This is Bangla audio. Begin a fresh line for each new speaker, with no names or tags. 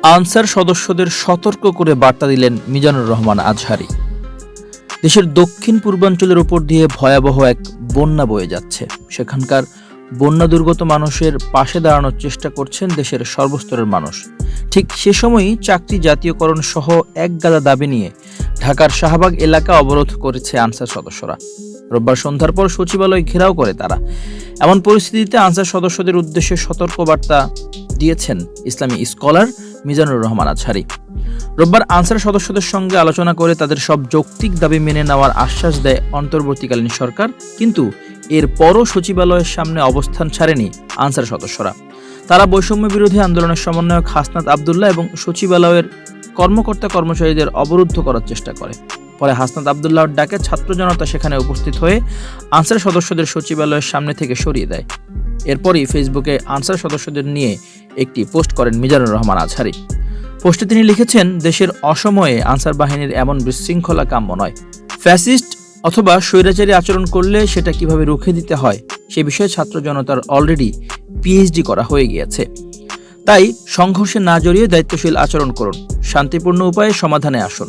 আনসার সদস্যদের সতর্ক করে বার্তা দিলেন মিজানুর রহমান আজহারী। দেশের দক্ষিণ পূর্বাঞ্চলের উপর দিয়ে ভয়াবহ এক বন্যা বয়ে যাচ্ছে। সেখানকার বন্যা দুর্গত মানুষের পাশে দাঁড়ানোর চেষ্টা করছেন দেশের সর্বস্তরের মানুষ। ঠিক সে সময়ই চাকরি জাতীয়করণ সহ একগাদা দাবি নিয়ে ঢাকার শাহবাগ এলাকা অবরোধ করেছে আনসার সদস্যরা। রোববার সন্ধ্যার পর সচিবালয় ঘেরাও করে তারা। এমন পরিস্থিতিতে আনসার সদস্যদের উদ্দেশ্যে সতর্কবার্তা দিয়েছেন ইসলামী স্কলার মিজানুর রহমান আজহারী। রোববার আনসার সদস্যদের সঙ্গে আলোচনা করে তাদের সব যৌক্তিক দাবি মেনে নেওয়ার আশ্বাস দেয় অন্তর্বর্তীকালীন সরকার। কিন্তু এরপরও সচিবালয়ের সামনে অবস্থান ছাড়েনি আনসার সদস্যরা। তারা বৈষম্য বিরোধী আন্দোলনের সমন্বয়ক হাসনাত আবদুল্লাহ এবং সচিবালয়ের কর্মকর্তা কর্মচারীদের অবরুদ্ধ করার চেষ্টা করে। পরে হাসনাত আবদুল্লাহর ডাকে ছাত্র জনতা সেখানে উপস্থিত হয়ে আনসার সদস্যদের সচিবালয়ের সামনে থেকে সরিয়ে দেয়। এরপরই ফেসবুকে আনসার সদস্যদের নিয়ে একটি পোস্ট করেন মিজানুর রহমান আজহারী। পোস্টে তিনি লিখেছেন, দেশের অসময়ে আনসার বাহিনীর এমন বিশৃঙ্খলা কাম্য নয়। ফ্যাসিস্ট অথবা স্বৈরাচারী আচরণ করলে সেটা কিভাবে রুখে দিতে হয় সে বিষয়ে ছাত্র জনতার অলরেডি পিএইচডি করা হয়ে গিয়েছে। তাই সংঘর্ষে না জড়িয়ে দায়িত্বশীল আচরণ করুন, শান্তিপূর্ণ উপায়ে সমাধানে আসুন।